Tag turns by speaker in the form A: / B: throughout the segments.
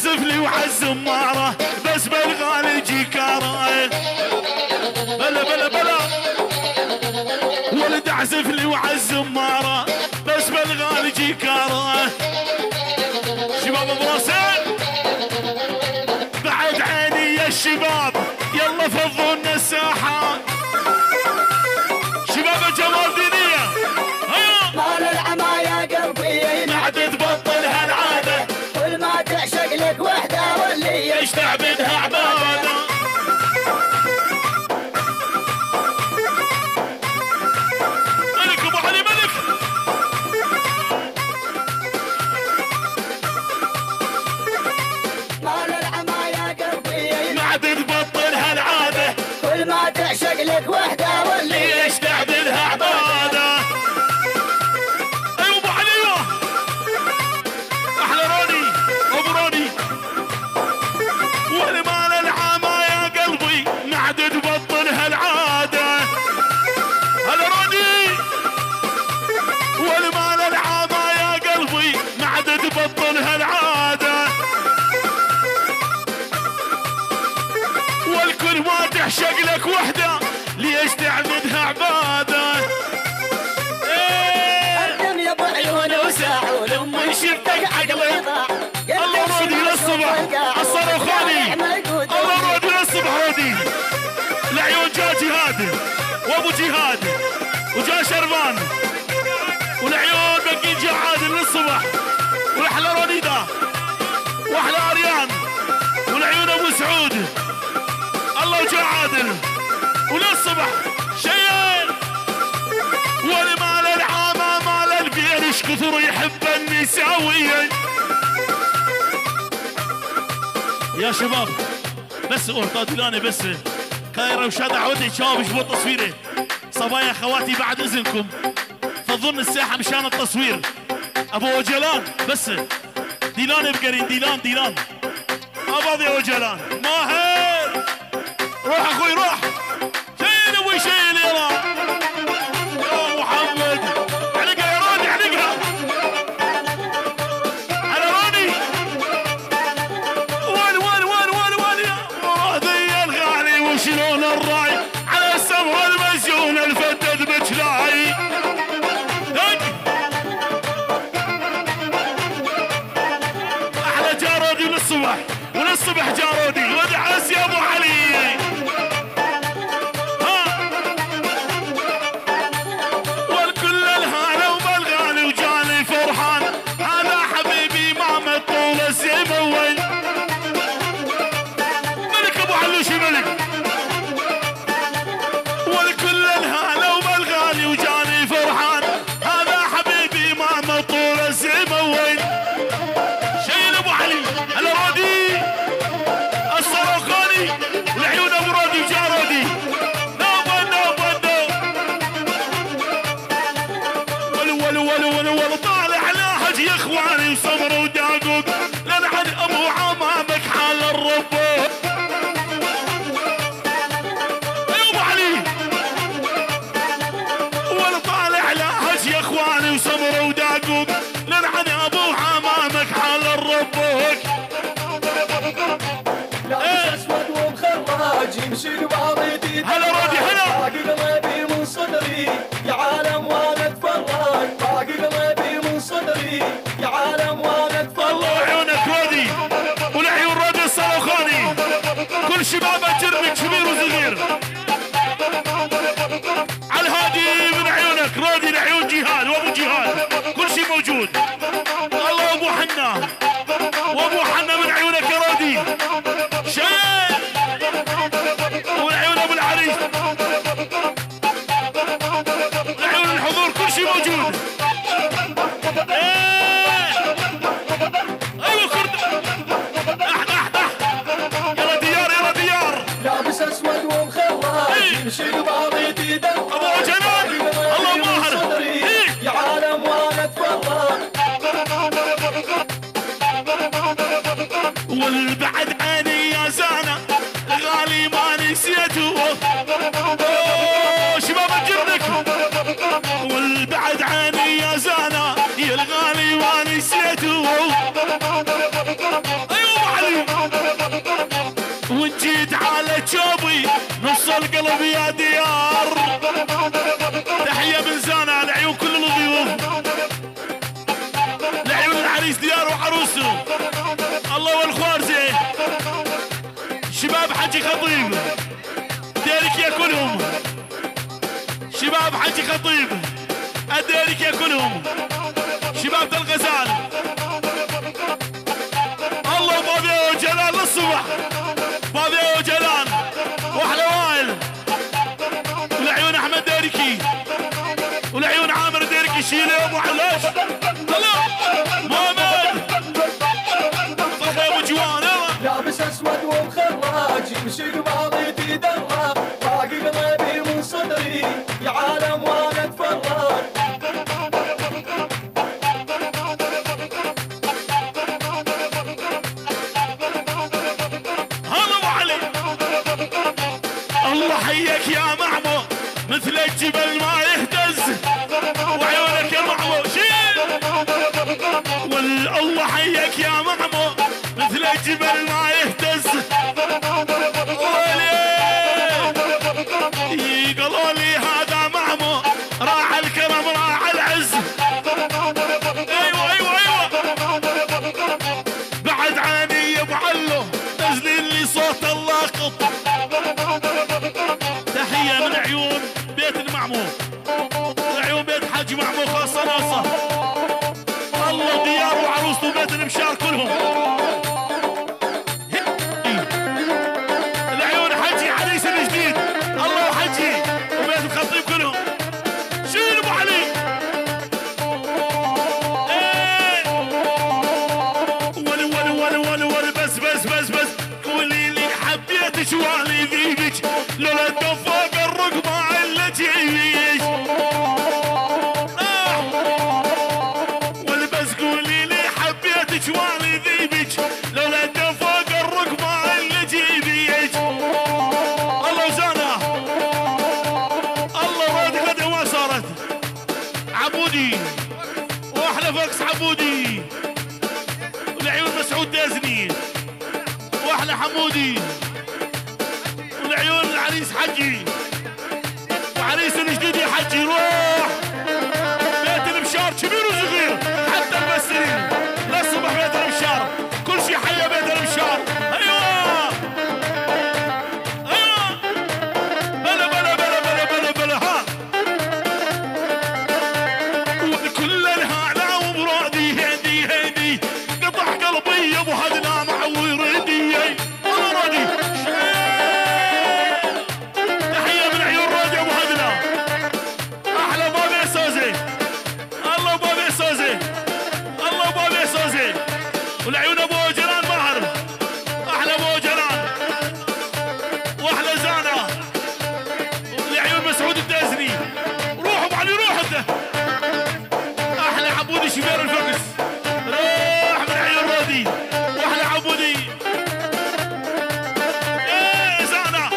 A: تعزف لي وعالزمارة بس بالغالي جيكارة. بلا بلا بلا ولد اعزف لي وعالزمارة بس بالغالي جيكارة. شباب ابو راسين بعد عيني يا الشباب يلا فضونا الساحة. شباب جمال دينية
B: مال العما يا قلبي
A: ما عاد تبطل هالعادة
B: كل ما تعشق لك وحدة واللي
A: يشتع منها عبادة. ملك ابو علي ملك
B: مال العما يا قلبي
A: ما عاد تبطل هالعادة
B: كل ما تعشق لك وحدة واللي
A: يشتع منها عبادة. ايوه ابو علي ايوه احلى روني ابو روني. والمال العامة يا قلبي ما عاد تبطل هالعادة. هلا روني والمال العامة يا قلبي ما عاد تبطل هالعادة. والكل ما تحشق لك وحدة ليش تعبدها عبادة.
B: الدم يا ابو عيون وساعون امي
A: شفتك عقلي
B: ضاع
A: الله رودي للصبح الصاروخاني الله رودي للصبح رودي. العيون جا جهاد وابو جهاد وجا شربان والعيون باقيين جا عادل للصبح واحلى رونيدا واحلى اريان والعيون ابو سعود الله وجا عادل وللصبح شيال. والمال العامة مال البير ايش كثر يحب النساوية. يا شباب بس اورطادلاني بس كايرة وشادع ودي شباب يشبوا تصويري. صبايا خواتي بعد اذنكم فضلنا الساحة مشان التصوير. ابو وجلان بس ديلان بقرين ديلان ابض يا وجلان ماهر روح اخوي روح شيل ابوي شيل يلا يا محمد علقها يا روني علقها على روني. وين يا مرادي الغالي وشلون الراي على السمر المسجون الفتد بجلاي. احلى جارودي وللصبح جارودي ودعس يا ابو علي. والكل الهاله وبالغالي وجاني فرحان هذا حبيبي ما مطول الزموين. ملك ابو علوشي ملك. والكل الهاله وبالغالي وجاني فرحان هذا حبيبي ما مطول الزموين. شيل ابو علي هلا رودي الصاروخاني والعيون ابو رودي وجارودي نوبه ولو طالع لاحج يا اخواني وصبر وداقوق لنعد ابو عمامك حال الربوق. ايوه ابو علي ولو طالع لاحج يا اخواني وصبر وداقوق لنعد ابو عمامك حال الربوق.
B: لابس اسود ومخراج يمشي بعضيتي
A: هلا رودي هلا
B: باقي قلبي من صدري يا عالم وانا اتفرج باقي قلبي من صدري يا عالم وانا اتفرج.
A: الله عيونك رودي والعيون رودي الصاروخاني كل شباب الجربي كبير وصغير على الهادي من عيونك رودي العيون جهاد وابو جهاد كل شيء موجود. الله ابو حنا وابو حنا من عيونك يا رودي شيء والعيون ابو العريس العيون الحضور كل شيء موجود. ايوه كرد يلا ديار
B: لابس اسود ومخراج يمشي بعضيتي
A: ابو جنان الله ماهر
B: يا عالم وانا اتفرج.
A: والبعد عيني يا زانة غالي ما نسيته شباب الجرنك. والبعد عيني يا زانة يا الغالي ما نسيته. ايوه شوبي نص القلب يا ديار. تحية من زانا لعيون كل الضيوف، لعيون العريس ديار وعروسه الله والخوارزي، شباب حجي خطيب ديرك يا كلهم، شباب حجي خطيب اديرك يا كلهم، شباب الغزال الله بابي وجلال للصبح، بابي وجلال واحلى وائل، ولعيون احمد ديركي ولعيون عامر ديركي شيله ابو علاش هلا محمد صحي ابو جوان
B: لابس اسود ومخراج يمشي بماضيتي دراج، باقي قلبي من صدري يا عالم وانا اتفرج.
A: هلا ابو علي الله حيك يا معمو مثل الجبل ما يهتز وعيونك يا معمو شيل والله حيك يا معمو مثل الجبل ما يهتز قالوا لي هذا معمو راح الكرم راح العز. ايوه ايوه ايوه بعد عيني يا ابو علو نزلين لي صوت اللاقط. تحيه من عيون بيت المعمو، عيون بيت حاج معمو خاصه ناصه الله ديار وعروسته وبيت المشار كلهم. العيون حجي عريس الجديد الله وحجي وبيت الخطيب كلهم. شيل ابو علي ايه ولي ولي ولي ولي ولي بس بس بس بس قولي لي حبيت شوالي ذيبك لولا الدفاق الرقبه الا جيبك ولي بس قولي لي حبيت شوالي ذيبك لولا الدفاق الرقبه الا جيبك. الله وزانا الله راد غدا ما صارت عبودي واحلى فوكس عبودي ولعيون مسعود دازني واحلى حمودي ولعيون العريس حجي وعريس الجديد يا حجي. روح بيت المشار كبير وصغير حتى الممثلين للصبح بيت المشار كل شيء حيا بيت المشار. ايوه ايوه بلا بلا بلا بلا بلا بلا ها وكل الهانا ومرادي هدي هدي قطع قلبي يا ابو هدنا معور يدي انا راضي. تحيه من عيون رادي ابو هدنا احلى بابي سوزي الله بابي سوزي الله بابي سوزي والعيون ابو جلال ماهر احلى ابو جلال واحلى زانا والعيون مسعود الدازني. روح ابو علي روح انت احلى عبودي شبير الفقس روح من عيون رادي واحلى عبودي ايه زانا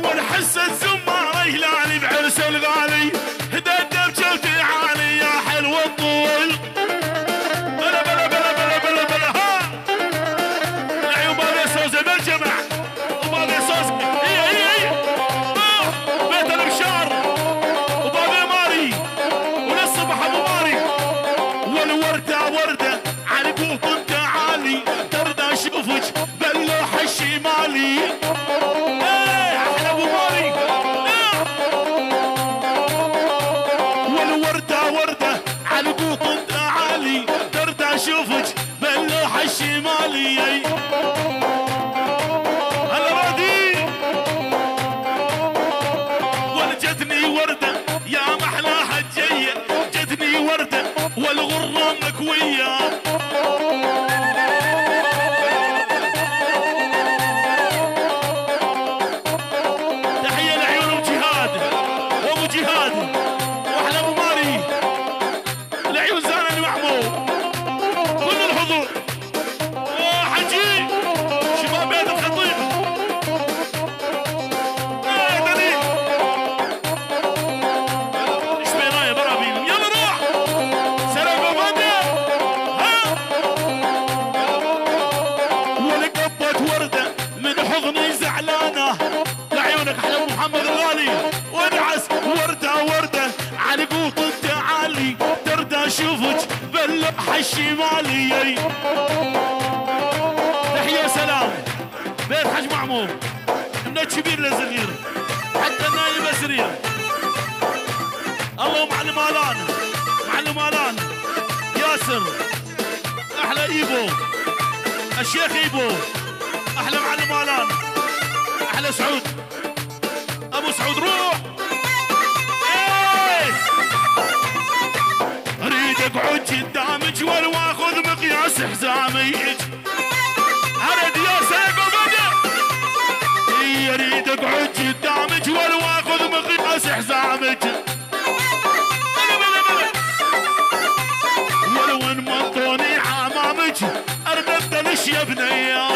A: والحس الزمار هلالي بعرس الغالي هدى بجلتي عالي يا حلو الطول بلا بلا بلا بلا بلا بلا ها العيون بابي سوزي بالجمع وبابي سوزي هي هي هي بيت المشار وبابي ماري وللصبح ابو ماري والوردة وردة على قوط تعالي ترضى اشوفك باللوح الشمالي. ايه احلى ابو ماري والوردة وردة على قوط تعالي ترضى اشوفك باللوح الشمالي. هلا رادي ولجتني وردة يا محلاها الجية جتني وردة والغرة مكوية. تحية لعيون ابو جهاد وابو جهاد واحلى ابو ماري لعيون زانا المعمو كل الحضور حجي شباب بيت الخطيب دليل ايش بينايا برا بيهم يلا روح سلام بابا ها سقوط التعالي ترد اشوفك باللوحة الشمالي. تحية سلام بيت حج معمور من الكبير للصغير حتى النايب سرير. الله معلم الان معلم الان ياسر احلى ايبو الشيخ ايبو احلى معلم الان احلى سعود ابو سعود روح. ايه اريد اقعد قدامك ولو اخذ مقياس حزامك. اريد يا سيف وبدا اريد اقعد قدامك ولو اخذ مقياس حزامك. ولو ان مطوني عمامك اريد ابدلش يا بنيه.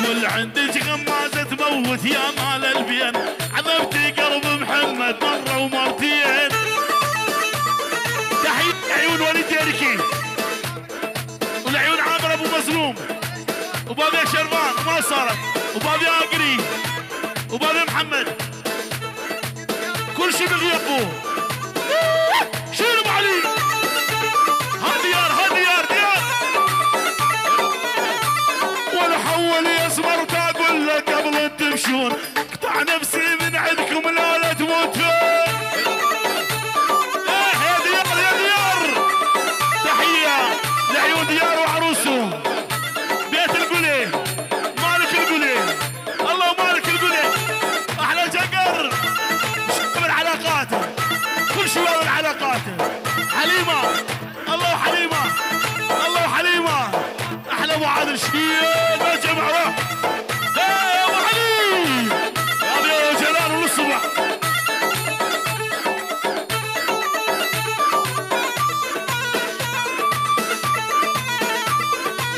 A: واللي عندك غمازة تموت يا مال البين عذبتي قلب محمد مرة ومرتين. تحية عيون وليد يركي والعيون عامر ابو مظلوم وبابي شربان ما صارت وبابي اقري وبابي محمد كل شيء بغيابه. شيل ابو علي هالديار هالديار ديار ولا حول يسمر اقول لك قبل تمشون قطع نفسي من عندكم لا تموتون. يا ديار يا ديار تحيه لعيون ديار وعروسه بيت القلي مالك القلي الله مالك القلي احلى جقر شباب علاقاته كل شباب علاقاته. حليمه الله وحليمه الله وحليمه احلى ابو عادل شيل ما جمع روح. يا ابو علي يا ابو جلال والصبح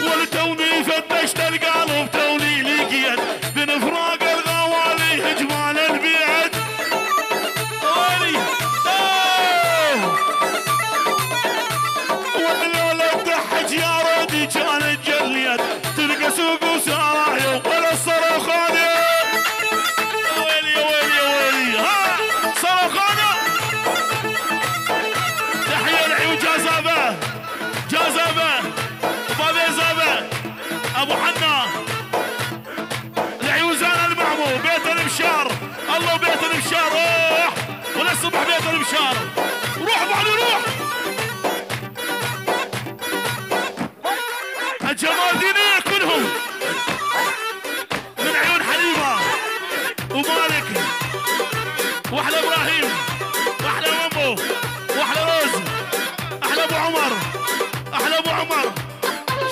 A: ولتوني فتشت القلب توني لقيت من فراق الغوالي هجمان البيت. ويلي والليله تضحك يا ردي كانت جليت تلقى سوق وسرايا ولا الصرخانه. ويلي يا ويلي يا ويلي ها صرخانه. تحيه العيون جازابه جازابه وبابي زابه ابو حنا العيون زان المعمو بيت الابشار الله بيت الابشار روح وللصبح بيت الابشار روح ابو علي روح. الجمال دينية كلهم من عيون حليمة ومالك واحلى ابراهيم واحلى مامو واحلى روز احلى ابو عمر احلى ابو عمر.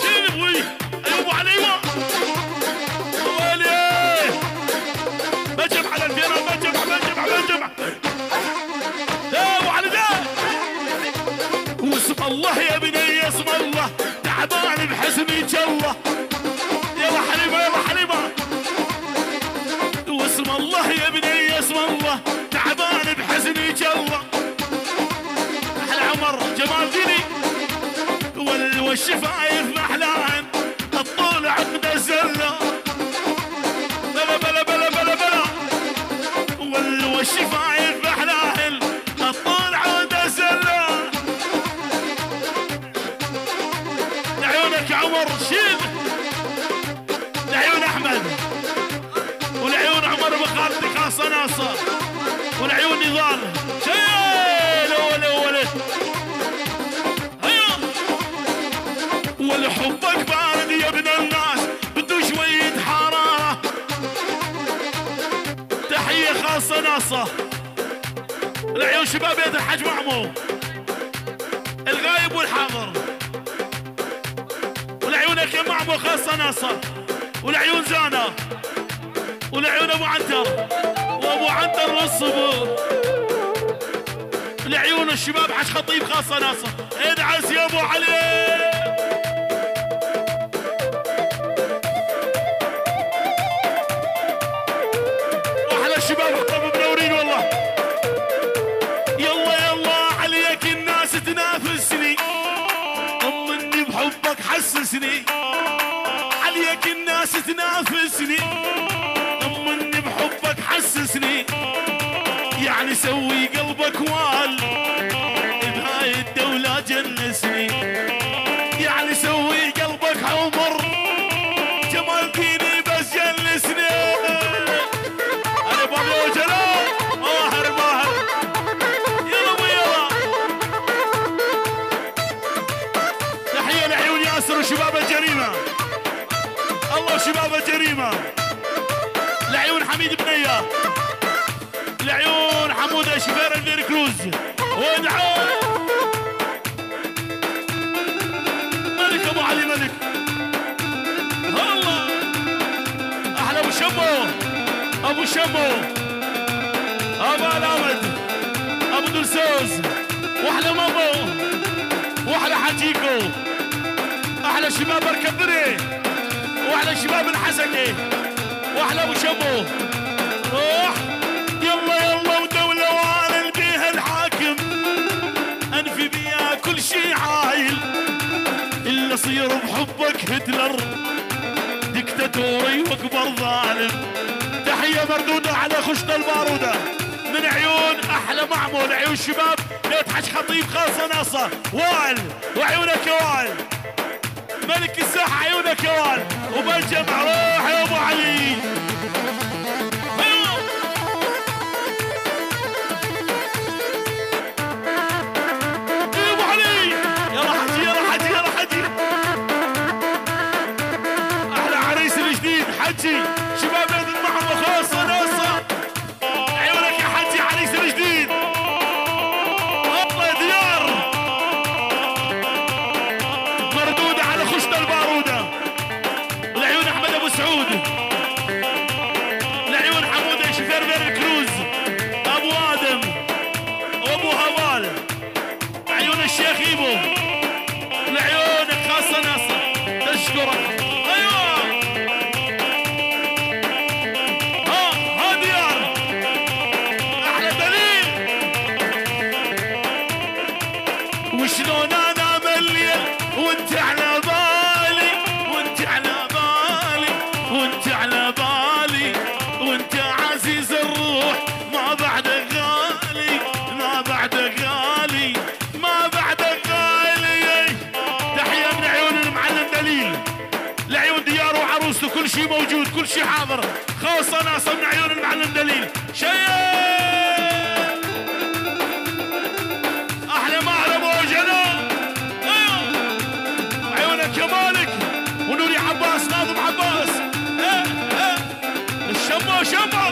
A: شيل ابوي اي ابو حليمة ويلي بجمع على الفيران بجمع يا ابو علي ده واسم الله يا بني اسم الله تعبان بحسنك الله. يلا حليمه يلا حليمه واسم الله يا بني اسم الله تعبان بحسنك الله. احلى عمر جمال ديني والشفايف محلان الطول عقد الزله بلا بلا بلا بلا بلا والشفايف محلان الطول عقد الزله. لعيونك عمر شيل لعيون احمد ولعيون عمر بخالتي خاصه ناصر ولعيون نضال شيل ولا هيا ولحبك بارد يا ابن الناس بده شويه حراره. تحيه خاصه ناصر لعيون شباب بيت الحج معمو الغايب والحاضر ولعيونك يا معمو خاصة ناصر ولعيون زانا ولعيون ابو عنتر وابو عنتر والصبور لعيون الشباب حج خطيب خاصة ناصر. ادعس يا ابو علي. واحلى الشباب حطوا منورين والله. يلا يلا عليك الناس تنافسني طمني بحبك حسسني عليك الناس تنافسني طمني سوي قلبك وال بهاي الدولة جنسني، يعني سوي قلبك عمر جمال ديني بس جلسني. انا بابا وجلال ماهر ماهر يلا ويلا. تحية لعيون ياسر وشباب الجريمة، الله وشباب الجريمة، لعيون حميد بنية، لعيون حمودة شفير الفير كروز، وادعوا ملك ابو علي ملك. الله احلى ابو شمو، ابو شمو، ابو الامد، ابو دلسوز، واحلى مامو، واحلى حجيكو، احلى شباب الكبري، واحلى شباب الحسكي، واحلى ابو شمو. روح يلا يلا ودولة وانا بيها الحاكم، انفي بيها كل شي عايل، الا صير بحبك هتلر دكتاتوري واكبر ظالم. تحية مردودة على خشة البارودة من عيون احلى معمول، عيون شباب بيت حج خطيب خاصة ناصة وائل، وعيونك يا وائل ملك الساحة، عيونك يا وائل وبالجمع. روح يا ابو علي. حجي شباب بيت المحمى خاصة ناصة، عيونك يا حجي عريس الجديد. الله يا ديار مردودة على خشة البارودة، لعيون احمد ابو سعود، لعيون حمودة شفير بير كروز، ابو ادم وابو هوال، عيون الشيخ ايبو، لعيونك خاصة ناصة تشكرك. وشلون انا مليان وانت على بالي، وانت على بالي، وانت على بالي، وانت عزيز الروح ما بعدك غالي، ما بعدك غالي، ما بعدك غالي. تحية من عيون المعلم دليل، لعيون ديار وعروسته كل شيء موجود، كل شيء حاضر، خاصة ناصر من عيون المعلم دليل. شيء احلى مهلا ابو جلال. عيونك يا مالك ونوري عباس، ناظم عباس، الشمو شمو.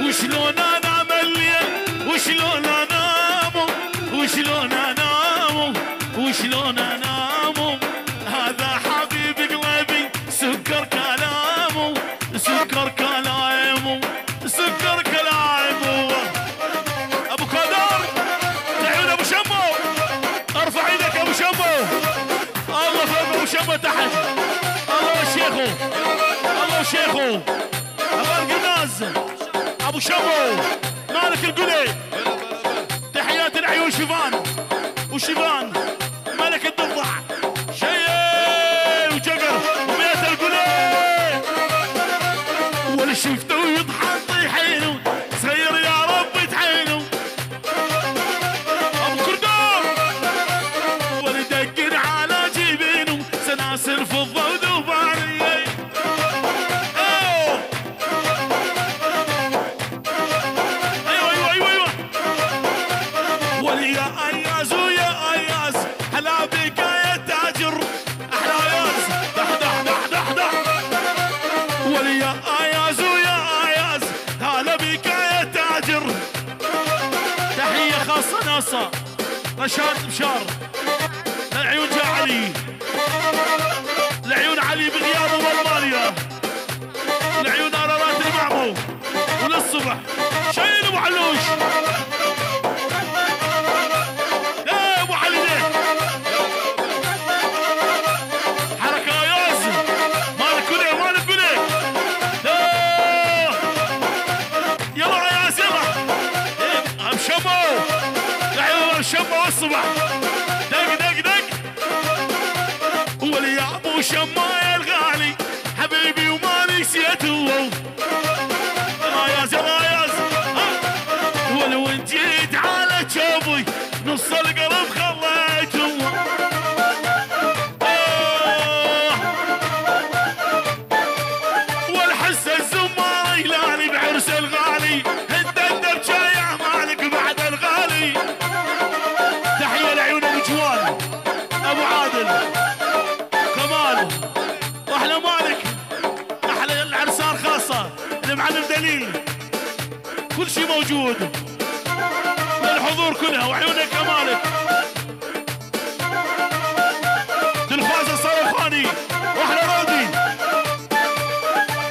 A: وشلون انا مليان، وشلون انام، وشلون انام، وشلون انام، هذا حبيب قلبي سكر كلامه، سكر كلامه، سكر كلامه. ابو كادر لعيون ابو شمو، ارفع ايدك ابو شمو، الله فوق ابو شمو تحت، الله وشيخه، الله وشيخه، ابو القناز، ابو شمو، مالك القلي. تحيات العيون شيفان وشيفان، ملك الضفدع، شيء وجقر وبيت القلي، ولا شفته يضحك طيحينه صغير يا رب تحينه. ابو كردون ولا يدقن على جبينه سلاسل فضه ودباري. ايوه ايوه ايوه ايوه ولي يا اياز ويا اياز، هلا بك يا تاجر، احلى اياز دح دح دح دح دح. ولي يا اياز ويا اياز، هلا بك يا تاجر. تحية خاصة ناصة رشاد بشار، لعيون جا علي، لعيون علي بغياب والمانيا، لعيون ارارات المعمو وللصبح. شيل ابو علوش، لا ابو علي ليه حركة اياز، مالك كله مالك كله. يلا اياز يلا شمو، لعيون شمو والصبح، دق دق دق. ولي يا ابو شماية الغالي حبيبي وما نسيته، المعلم دليل كل شيء موجود للحضور كلها وعيونك كمالك دلخواز الصرخاني واحلى رودي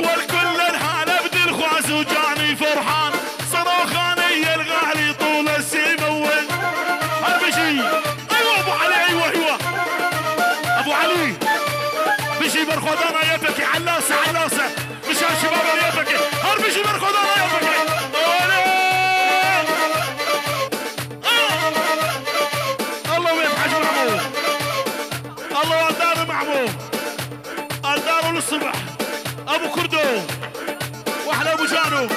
A: والكل الحالة بدلخواز وجاني فرحان صرخاني الغالي طول السيمون هالبشي ايوه ابو علي ايوه ابو علي بشي برخودانا يبكي علاسه مشان شباب يبكي هالبشي برخودانا يبكي الله وين حاج محمود الله والدار محمود الدار للصبح ابو كردو واحلى ابو جانو